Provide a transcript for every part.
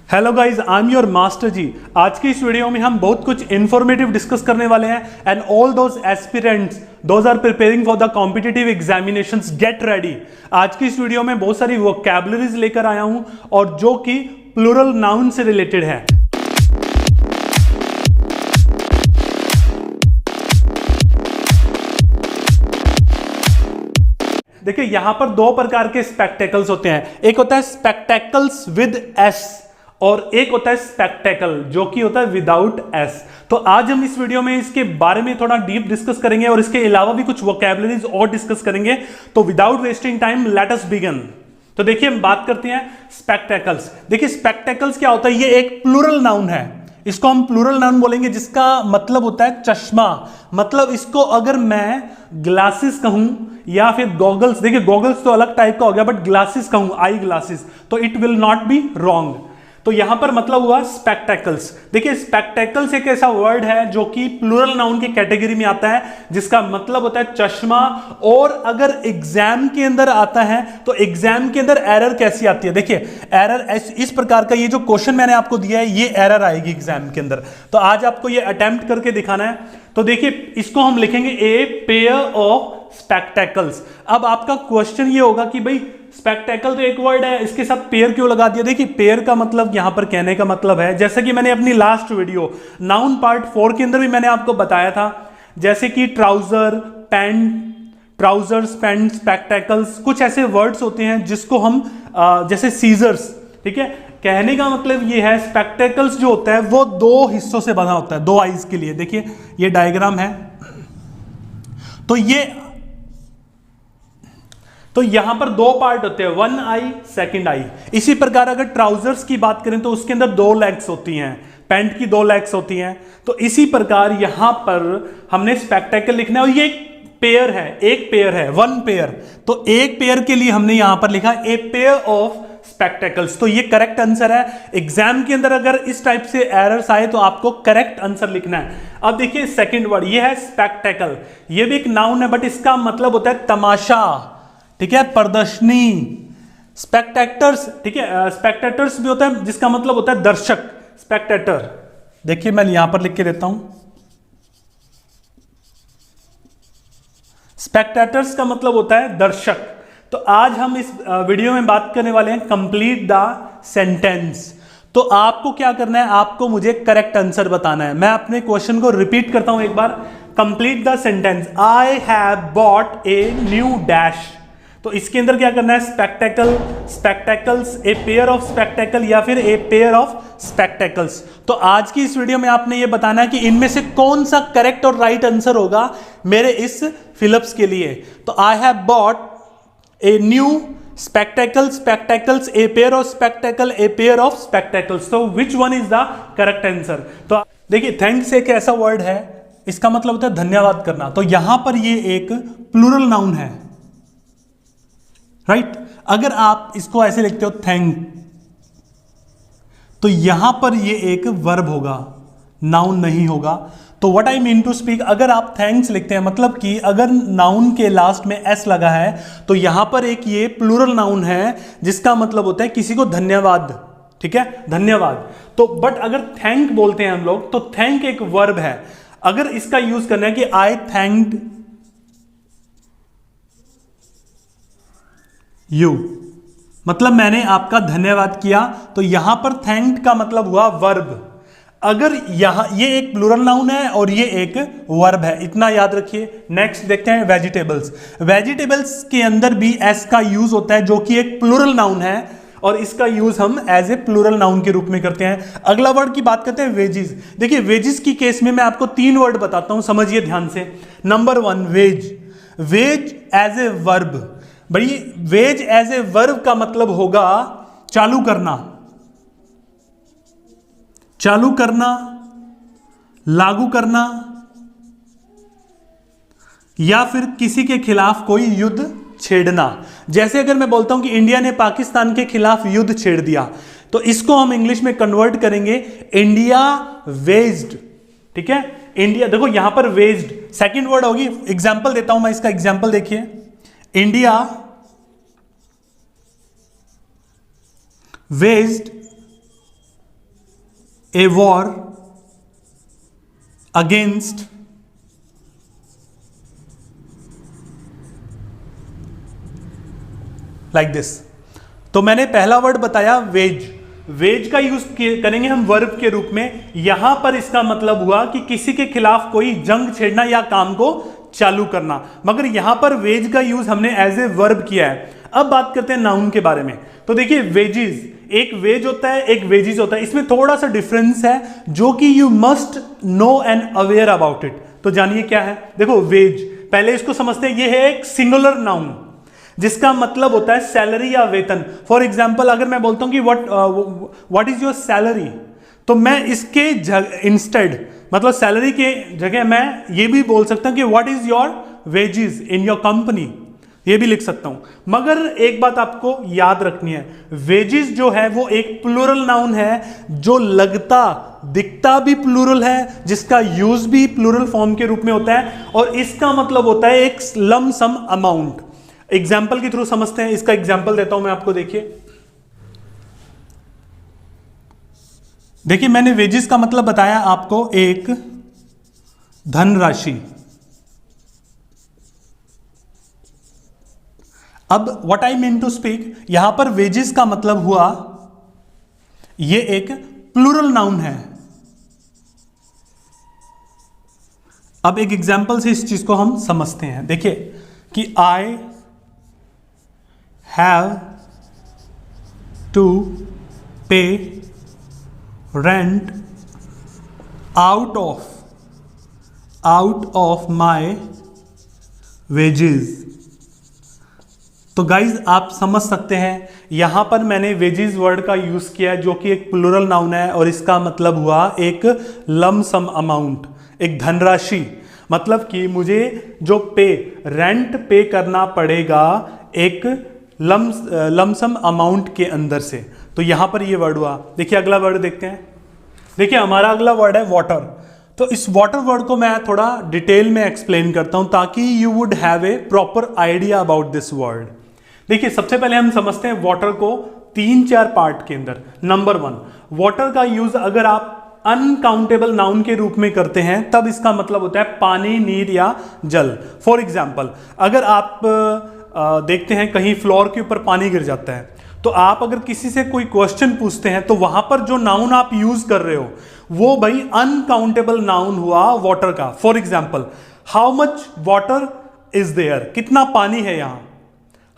Hello guys, I am your master ji. आज की इस वीडियो में हम बहुत कुछ इंफॉर्मेटिव डिस्कस करने वाले हैं and all those aspirants those are preparing for the competitive examinations get ready. आज की इस वीडियो में बहुत सारी वोकैबुलरीज लेकर आया हूं और जो कि प्लूरल नाउन से रिलेटेड है। देखिए यहां पर दो प्रकार के स्पेक्टेकल्स होते हैं। एक होता है स्पेक्टेकल्स विद एस और एक होता है स्पेक्टेकल जो कि होता है विदाउट एस। तो आज हम इस वीडियो में इसके बारे में थोड़ा डीप डिस्कस करेंगे और इसके अलावा भी कुछ वोकैबुलरीज और डिस्कस करेंगे। तो without wasting time let us begin. तो देखिए हम बात करते हैं स्पेक्टेकल्स। देखिए स्पेक्टेकल्स क्या होता है, ये एक प्लूरल नाउन है। इसको हम प्लूरल नाउन बोलेंगे जिसका मतलब होता है चश्मा। मतलब इसको अगर मैं ग्लासेस कहूं या फिर गॉगल्स, देखिए गॉगल्स तो अलग टाइप का हो गया, बट ग्लासेस कहूं, आई ग्लासेस, तो it will not be wrong. तो यहां पर मतलब हुआ स्पेक्टेकल्स। देखिए स्पेक्टेकल्स एक ऐसा वर्ड है जो कि प्लूरल नाउन की कैटेगरी में आता है जिसका मतलब होता है चश्मा। और अगर एग्जाम के अंदर आता है तो एग्जाम के अंदर एरर कैसी आती है, देखिए एरर इस प्रकार का, ये जो क्वेश्चन मैंने आपको दिया है ये एरर आएगी एग्जाम के अंदर। तो आज आपको ये अटेम्प्ट करके दिखाना है। तो देखिए इसको हम लिखेंगे ए पेयर ऑफ स्पेक्टेकल्स। अब आपका क्वेश्चन ये होगा कि भाई स्पेक्टेकल तो एक वर्ड है, इसके साथ पेयर क्यों लगा दिया। देखिए पेयर का मतलब यहां पर कहने का मतलब है, जैसे कि मैंने अपनी लास्ट वीडियो नाउन पार्ट 4 के अंदर भी मैंने आपको बताया था, जैसे कि trouser, pant, trousers, pant, spectacles, कुछ ऐसे वर्ड्स होते हैं जिसको हम जैसे सीजर्स, ठीक है। कहने का मतलब ये है स्पेक्टेकल्स जो होता है वो दो हिस्सों से बना होता है, दो आईज के लिए। देखिए ये डायग्राम है, तो यहां पर दो पार्ट होते हैं, वन आई, सेकंड आई। इसी प्रकार अगर ट्राउजर्स की बात करें तो उसके अंदर दो लेग्स होती हैं, पैंट की दो लेग्स होती हैं। तो इसी प्रकार यहां पर हमने स्पेक्टेकल लिखना है और ये एक पेयर है, एक पेयर है, वन पेयर। तो एक पेयर के लिए हमने यहां पर लिखा ए पेयर ऑफ स्पेक्टेकल्स। तो ये करेक्ट आंसर है। एग्जाम के अंदर अगर इस टाइप से एरर्स आए तो आपको करेक्ट आंसर लिखना है। अब देखिए सेकंड वर्ड ये है स्पेक्टेकल। ये भी एक नाउन है बट इसका मतलब होता है तमाशा, ठीक है, प्रदर्शनी। स्पेक्टेटर्स, ठीक है, स्पेक्टेटर्स भी होता है जिसका मतलब होता है दर्शक, स्पेक्टेटर। देखिए मैं यहां पर लिख के देता हूं, स्पेक्टेटर्स का मतलब होता है दर्शक। तो आज हम इस वीडियो में बात करने वाले हैं कंप्लीट द सेंटेंस। तो आपको क्या करना है, आपको मुझे करेक्ट आंसर बताना है। मैं अपने क्वेश्चन को रिपीट करता हूं एक बार। Complete the sentence, I have bought a new dash. तो इसके अंदर क्या करना है, spectacle, spectacles, a pair of spectacle या फिर ए पेयर ऑफ स्पेक्टेकल्स। तो आज की इस वीडियो में आपने ये बताना है कि इनमें से कौन सा करेक्ट और राइट आंसर होगा मेरे इस फिलिप्स के लिए। तो I have bought a new spectacle, spectacles, a pair of spectacle, a pair of spectacles. तो which one is the correct answer. तो देखिए थैंक्स एक ऐसा वर्ड है, इसका मतलब होता है धन्यवाद करना। तो यहां पर ये एक प्लूरल नाउन है, राइट। अगर आप इसको ऐसे लिखते हो थैंक, तो यहां पर ये एक वर्ब होगा, नाउन नहीं होगा। तो what I mean to speak, अगर आप थैंक्स लिखते हैं मतलब कि अगर नाउन के लास्ट में एस लगा है तो यहां पर एक ये प्लूरल नाउन है जिसका मतलब होता है किसी को धन्यवाद, ठीक है, धन्यवाद। तो बट अगर थैंक बोलते हैं हम लोग तो थैंक एक वर्ब है। अगर इसका यूज करना है कि आई थैंक्ड यू, मतलब मैंने आपका धन्यवाद किया, तो यहां पर थैंक्ड का मतलब हुआ वर्ब। अगर यहां ये एक प्लूरल नाउन है और ये एक वर्ब है, इतना याद रखिए। नेक्स्ट देखते हैं वेजिटेबल्स। वेजिटेबल्स के अंदर भी एस का यूज होता है जो कि एक प्लूरल नाउन है और इसका यूज हम एज ए प्लूरल नाउन के रूप में करते हैं। अगला वर्ड की बात करते हैं वेजिस। देखिए वेजिस की केस में मैं आपको 3 वर्ड बताता हूं, समझिए ध्यान से। Number 1 wage, wage as a verb. भाई वेज एज ए वर्ब का मतलब होगा चालू करना, चालू करना, लागू करना, या फिर किसी के खिलाफ कोई युद्ध छेड़ना। जैसे अगर मैं बोलता हूं कि इंडिया ने पाकिस्तान के खिलाफ युद्ध छेड़ दिया, तो इसको हम इंग्लिश में कन्वर्ट करेंगे इंडिया वेज्ड, ठीक है। इंडिया, देखो यहां पर वेज्ड सेकंड वर्ड होगी। एग्जाम्पल देता हूं मैं इसका, एग्जाम्पल देखिए। India waged a war against like this. तो मैंने पहला वर्ड बताया वेज। वेज का यूज करेंगे हम वर्ब के रूप में। यहां पर इसका मतलब हुआ कि किसी के खिलाफ कोई जंग छेड़ना या काम को चालू करना, मगर यहां पर वेज का यूज हमने एज ए वर्ब किया है। अब बात करते हैं नाउन के बारे में। तो देखिए वेजिज, एक वेज होता है, एक वेजिज होता है, इसमें थोड़ा सा डिफरेंस है जो कि you must know and aware about it. तो जानिए क्या है। देखो वेज, पहले इसको समझते हैं, ये है एक सिंगुलर नाउन जिसका मतलब होता है सैलरी या वेतन। फॉर एग्जाम्पल अगर मैं बोलता हूं कि व्हाट इज योर सैलरी, तो मैं इसके इंस्टेड मतलब सैलरी के जगह मैं ये भी बोल सकता हूं कि what is your wages in your company, ये भी लिख सकता हूं। मगर एक बात आपको याद रखनी है, वेजेस जो है वो एक प्लूरल नाउन है जो लगता दिखता भी प्लूरल है, जिसका यूज भी प्लूरल फॉर्म के रूप में होता है, और इसका मतलब होता है एक लम सम अमाउंट। एग्जाम्पल के थ्रू समझते हैं। इसका एग्जाम्पल देता हूं मैं आपको। देखिए मैंने वेजेस का मतलब बताया आपको एक धनराशि। अब what I mean to speak, यहां पर वेजेस का मतलब हुआ ये एक प्लूरल नाउन है। अब एक एग्जाम्पल से इस चीज को हम समझते हैं। देखिए कि आई have to pay rent out of my wages। तो गाइज आप समझ सकते हैं यहां पर मैंने वेजेस वर्ड का यूज किया है जो कि एक प्लूरल नाउन है, और इसका मतलब हुआ एक लम सम अमाउंट, एक धनराशि। मतलब कि मुझे जो रेंट पे करना पड़ेगा एक लमसम अमाउंट के अंदर से। तो यहां पर ये वर्ड हुआ। देखिए अगला वर्ड देखते हैं। देखिए हमारा अगला वर्ड है वाटर। तो इस वाटर वर्ड को मैं थोड़ा डिटेल में एक्सप्लेन करता हूं ताकि you would have a proper idea about this word. देखिए सबसे पहले हम समझते हैं वाटर को 3-4 पार्ट के अंदर। नंबर 1, वाटर का यूज अगर आप अनकाउंटेबल नाउन के रूप में करते हैं तब इसका मतलब होता है पानी, नीर या जल। फॉर एग्जाम्पल अगर आप देखते हैं कहीं फ्लोर के ऊपर पानी गिर जाता है, तो आप अगर किसी से कोई क्वेश्चन पूछते हैं तो वहां पर जो नाउन आप यूज कर रहे हो वो भाई अनकाउंटेबल नाउन हुआ वाटर का। For example how much water is there, कितना पानी है यहां,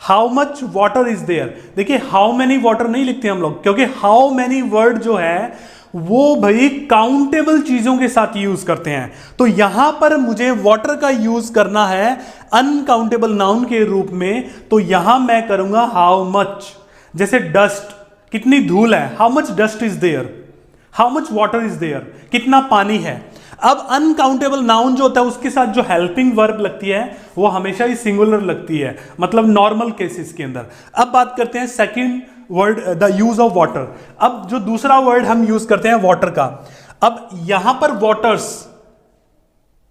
how much water is there. देखिए हाउ मेनी वाटर नहीं लिखते हम लोग, क्योंकि हाउ मेनी वर्ड जो है वो भाई काउंटेबल चीजों के साथ यूज करते हैं। तो यहां पर मुझे वाटर का यूज करना है अनकाउंटेबल नाउन के रूप में, तो यहां मैं करूंगा हाउ मच। जैसे डस्ट, कितनी धूल है, how much dust is there, how much water is there, कितना पानी है। अब अनकाउंटेबल नाउन जो होता है उसके साथ जो हेल्पिंग वर्ब लगती है वो हमेशा ही सिंगुलर लगती है, मतलब नॉर्मल केसेस के अंदर। अब बात करते हैं second word, the use of water. अब जो दूसरा वर्ड हम यूज करते हैं वाटर का, अब यहां पर वाटर्स,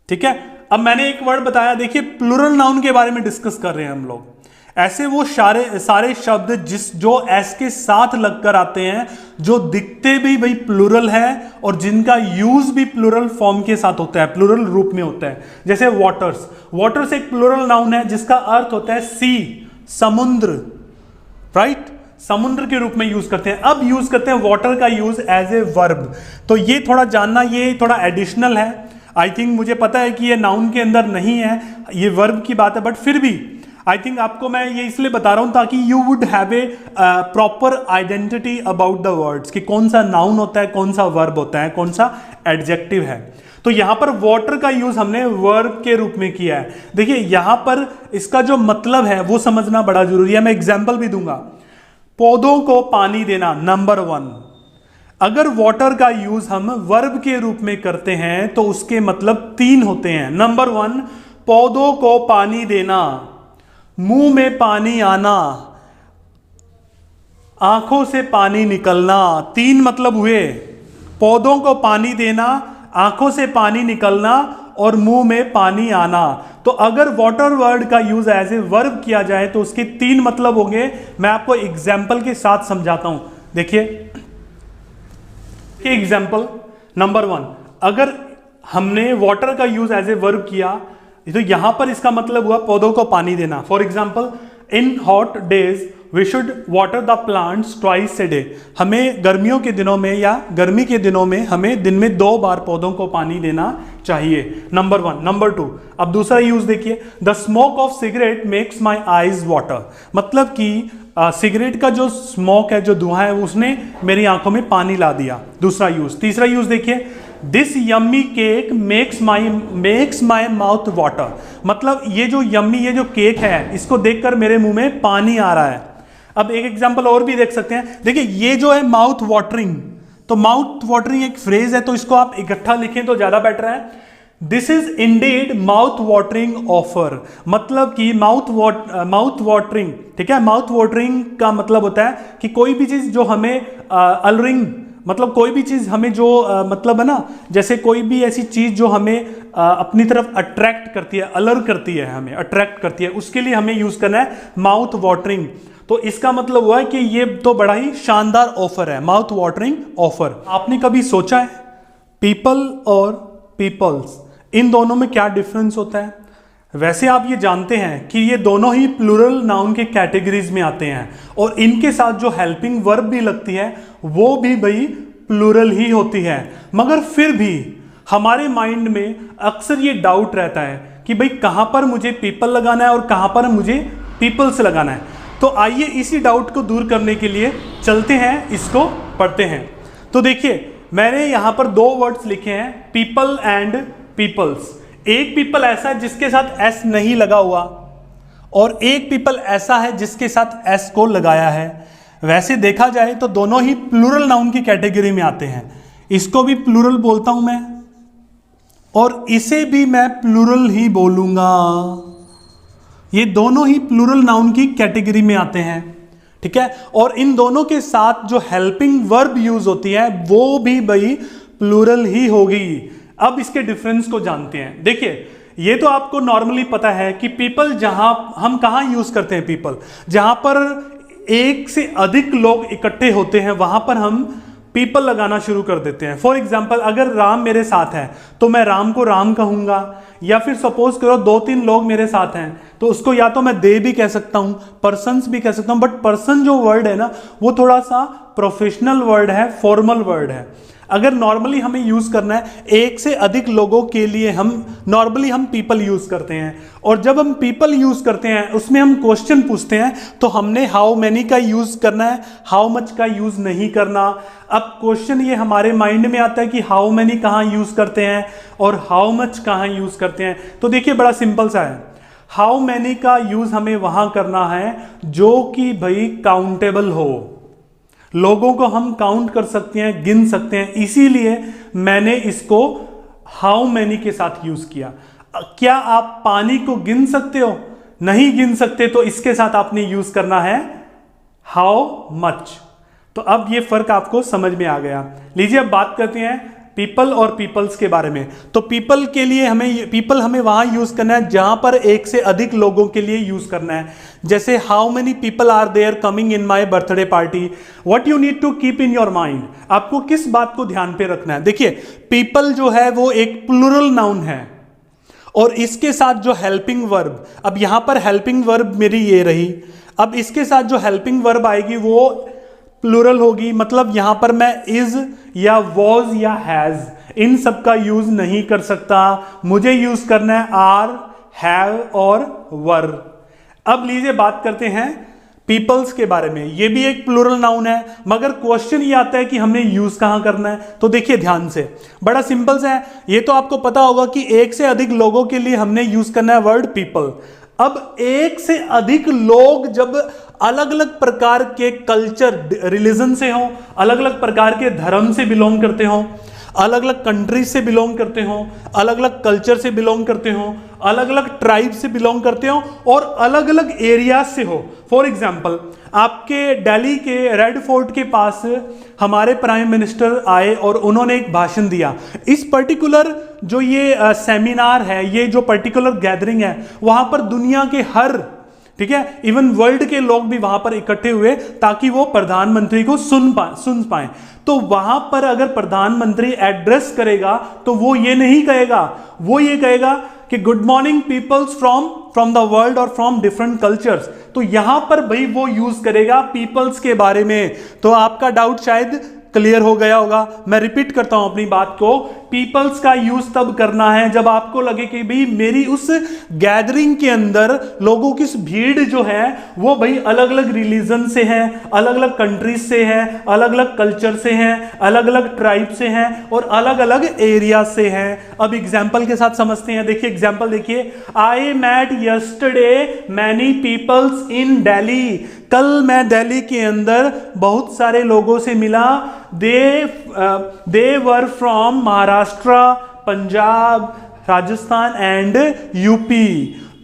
ठीक है। अब मैंने एक वर्ड बताया, देखिए प्लूरल नाउन के बारे में डिस्कस कर रहे हैं हम लोग। ऐसे वो सारे शब्द जो एस के साथ लगकर आते हैं, जो दिखते भी भाई प्लूरल है और जिनका यूज भी प्लूरल फॉर्म के साथ होता है, प्लूरल रूप में होता है। जैसे वाटर्स, वाटर्स एक प्लूरल नाउन है जिसका अर्थ होता है सी, समुद्र, राइट, समुद्र के रूप में यूज करते हैं। अब यूज करते हैं वाटर का यूज एज ए वर्ब। तो ये थोड़ा जानना, ये थोड़ा एडिशनल है। आई थिंक मुझे पता है कि ये नाउन के अंदर नहीं है, ये वर्ब की बात है, बट फिर भी आई थिंक आपको मैं ये इसलिए बता रहा हूं ताकि you would have a proper identity about the words, कि कौन सा नाउन होता है, कौन सा वर्ब होता है, कौन सा एडजेक्टिव है। तो यहां पर वाटर का यूज हमने वर्ब के रूप में किया है। देखिए यहां पर इसका जो मतलब है वो समझना बड़ा जरूरी है। मैं एग्जाम्पल भी दूंगा। पौधों को पानी देना, नंबर 1। अगर वाटर का यूज हम वर्ब के रूप में करते हैं तो उसके मतलब 3 होते हैं। नंबर 1, पौधों को पानी देना, मुंह में पानी आना, आंखों से पानी निकलना। 3 मतलब हुए, पौधों को पानी देना, आंखों से पानी निकलना और मुंह में पानी आना। तो अगर वाटर वर्ड का यूज एज ए वर्ब किया जाए तो उसके 3 मतलब होंगे। मैं आपको एग्जाम्पल के साथ समझाता हूं। देखिए एग्जाम्पल नंबर 1, अगर हमने वाटर का यूज एज ए वर्ब किया तो यहां पर इसका मतलब हुआ पौधों को पानी देना। For example, in hot days we should water the plants twice a day. हमें गर्मियों के दिनों में या गर्मी के दिनों में हमें दिन में 2 बार पौधों को पानी देना चाहिए। नंबर 1। नंबर 2, अब दूसरा यूज देखिए, the smoke of cigarette makes my eyes water. मतलब कि सिगरेट का जो स्मोक है, जो धुआं है, उसने मेरी आंखों में पानी ला दिया। दूसरा यूज। तीसरा यूज देखिए, this yummy cake makes my mouth water. मतलब ये जो यम्मी, ये जो केक है, इसको देखकर मेरे मुंह में पानी आ रहा है। अब एक एग्जांपल और भी देख सकते हैं। देखिए ये जो है माउथ वाटरिंग, तो माउथ वाटरिंग एक फ्रेज है, तो इसको आप इकट्ठा लिखें तो ज्यादा बेटर है। This is Indeed mouth watering offer. मतलब कि माउथ वाटरिंग, ठीक है, माउथ वाटरिंग का मतलब होता है कि कोई भी चीज जो हमें अलरिंग, मतलब कोई भी चीज हमें जो मतलब है ना, जैसे कोई भी ऐसी चीज जो हमें अपनी तरफ अट्रैक्ट करती है, अलर करती है, हमें अट्रैक्ट करती है, उसके लिए हमें यूज करना है माउथ वाटरिंग। तो इसका मतलब हुआ है कि ये तो बड़ा ही शानदार ऑफर है, माउथ वाटरिंग ऑफर। आपने कभी सोचा है पीपल और पीपल्स, इन दोनों में क्या डिफरेंस होता है? वैसे आप ये जानते हैं कि ये दोनों ही प्लूरल नाउन के कैटेगरीज में आते हैं और इनके साथ जो हेल्पिंग वर्ब भी लगती है वो भी भाई प्लूरल ही होती है। मगर फिर भी हमारे माइंड में अक्सर ये डाउट रहता है कि भाई कहां पर मुझे पीपल लगाना है और कहां पर मुझे पीपल्स लगाना है। तो आइए इसी डाउट को दूर करने के लिए चलते हैं, इसको पढ़ते हैं। तो देखिए मैंने यहां पर 2 वर्ड्स लिखे हैं, पीपल एंड पीपल्स। एक पीपल ऐसा है जिसके साथ एस नहीं लगा हुआ और एक पीपल ऐसा है जिसके साथ एस को लगाया है। वैसे देखा जाए तो दोनों ही प्लूरल नाउन की कैटेगरी में आते हैं। इसको भी प्लूरल बोलता हूं मैं और इसे भी मैं प्लूरल ही बोलूंगा। ये दोनों ही प्लूरल नाउन की कैटेगरी में आते हैं, ठीक है। और इन दोनों के साथ जो हेल्पिंग वर्ब यूज होती है वो भी भाई प्लूरल ही होगी। अब इसके डिफरेंस को जानते हैं। देखिए ये तो आपको नॉर्मली पता है कि पीपल, जहां हम कहां यूज करते हैं पीपल, जहां पर एक से अधिक लोग इकट्ठे होते हैं वहां पर हम पीपल लगाना शुरू कर देते हैं। फॉर एग्जाम्पल, अगर राम मेरे साथ है तो मैं राम को राम कहूंगा, या फिर सपोज करो 2-3 लोग मेरे साथ हैं तो उसको या तो मैं दे भी कह सकता हूं, पर्सन्स भी कह सकता हूं। बट पर्सन जो वर्ड है ना वो थोड़ा सा प्रोफेशनल वर्ड है, फॉर्मल वर्ड है। अगर नॉर्मली हमें यूज करना है एक से अधिक लोगों के लिए, हम नॉर्मली हम पीपल यूज करते हैं। और जब हम पीपल यूज करते हैं उसमें हम क्वेश्चन पूछते हैं तो हमने हाउ मेनी का यूज करना है, हाउ मच का यूज नहीं करना। अब क्वेश्चन ये हमारे माइंड में आता है कि हाउ मेनी कहाँ यूज करते हैं और हाउ मच कहाँ यूज करते हैं। तो देखिए बड़ा सिंपल सा है, हाउ मेनी का यूज हमें वहां करना है जो कि भाई काउंटेबल हो, लोगों को हम काउंट कर सकते हैं, गिन सकते हैं। इसीलिए मैंने इसको हाउ मैनी के साथ यूज किया। क्या आप पानी को गिन सकते हो? नहीं गिन सकते, तो इसके साथ आपने यूज करना है हाउ मच। तो अब ये फर्क आपको समझ में आ गया। लीजिए अब बात करते हैं पीपल और पीपल्स के बारे में। तो पीपल के लिए हमें वहां यूज करना है जहां पर एक से अधिक लोगों के लिए यूज करना है। जैसे how many people are there coming in my birthday party. What you need to keep in your mind, आपको किस बात को ध्यान पे रखना है। देखिए पीपल जो है वो एक प्लूरल नाउन है और इसके साथ जो हेल्पिंग वर्ब, अब यहां पर हेल्पिंग वर्ब मेरी ये रही, अब इसके साथ जो हेल्पिंग वर्ब आएगी वो प्लूरल होगी। मतलब यहां पर मैं इज या वॉज या हैज इन सब का यूज नहीं कर सकता, मुझे यूज करना है आर, हैव और वर। अब लीजिए बात करते हैं पीपल्स के बारे में। ये भी एक प्लूरल नाउन है मगर क्वेश्चन ये आता है कि हमने यूज कहां करना है। तो देखिए ध्यान से, बड़ा सिंपल सा है। ये तो आपको पता होगा कि एक से अधिक लोगों के लिए हमने यूज करना है वर्ड पीपल। अब एक से अधिक लोग जब अलग अलग प्रकार के कल्चर, रिलीजन से हो, अलग अलग प्रकार के धर्म से बिलोंग करते हो, अलग अलग कंट्री से बिलोंग करते हो, अलग अलग कल्चर से बिलोंग करते हो, अलग अलग ट्राइब से बिलोंग करते हो और अलग अलग एरिया से हो। फॉर एग्जाम्पल, आपके दिल्ली के रेड फोर्ट के पास हमारे प्राइम मिनिस्टर आए और उन्होंने एक भाषण दिया। इस पर्टिकुलर जो ये सेमिनार है, ये जो पर्टिकुलर गैदरिंग है, वहां पर दुनिया के हर, ठीक है, इवन वर्ल्ड के लोग भी वहां पर इकट्ठे हुए ताकि वो प्रधानमंत्री को सुन पाए। तो वहां पर अगर प्रधानमंत्री एड्रेस करेगा तो वो ये नहीं कहेगा, वो ये कहेगा कि good morning peoples from the world और फ्रॉम डिफरेंट कल्चर्स। तो यहां पर भाई वो यूज करेगा पीपल्स के बारे में। तो आपका डाउट शायद क्लियर हो गया होगा। मैं रिपीट करता हूं अपनी बात को, पीपल्स का यूज तब करना है जब आपको लगे कि भाई मेरी उस गैदरिंग के अंदर लोगों की भीड़ जो है वो भाई अलग अलग रिलीजन से है, अलग अलग कंट्रीज से है, अलग अलग कल्चर से है, अलग अलग ट्राइब से है और अलग अलग एरिया से है। अब एग्जाम्पल के साथ समझते हैं। देखिए एग्जाम्पल देखिए, I met yesterday many peoples in Delhi. कल मैं दिल्ली के अंदर बहुत सारे लोगों से मिला। They were from Maharashtra, Punjab, Rajasthan and UP.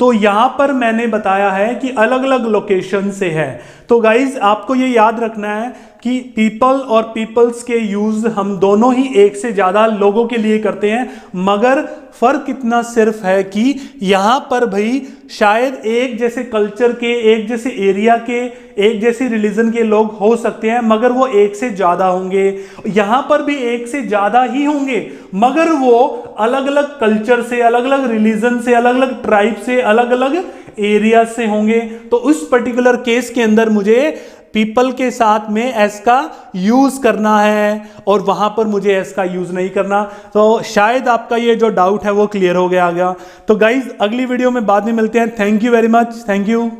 तो यहां पर मैंने बताया है कि अलग अलग लोकेशन से है। तो गाइज आपको ये याद रखना है कि पीपल और पीपल्स के यूज हम दोनों ही एक से ज्यादा लोगों के लिए करते हैं, मगर फर्क इतना सिर्फ है कि यहां पर भाई शायद एक जैसे कल्चर के, एक जैसे एरिया के, एक जैसे रिलीजन के लोग हो सकते हैं, मगर वो एक से ज्यादा होंगे। यहां पर भी एक से ज्यादा ही होंगे, मगर वो अलग अलग कल्चर से, अलग अलग रिलीजन से, अलग अलग ट्राइब से, अलग अलग एरिया से होंगे। तो उस पर्टिकुलर केस के अंदर मुझे पीपल के साथ में एस का यूज करना है और वहां पर मुझे एस का यूज नहीं करना। तो शायद आपका ये जो डाउट है वो क्लियर हो गया। तो गाइज अगली वीडियो में बाद में मिलते हैं। Thank you very much, thank you.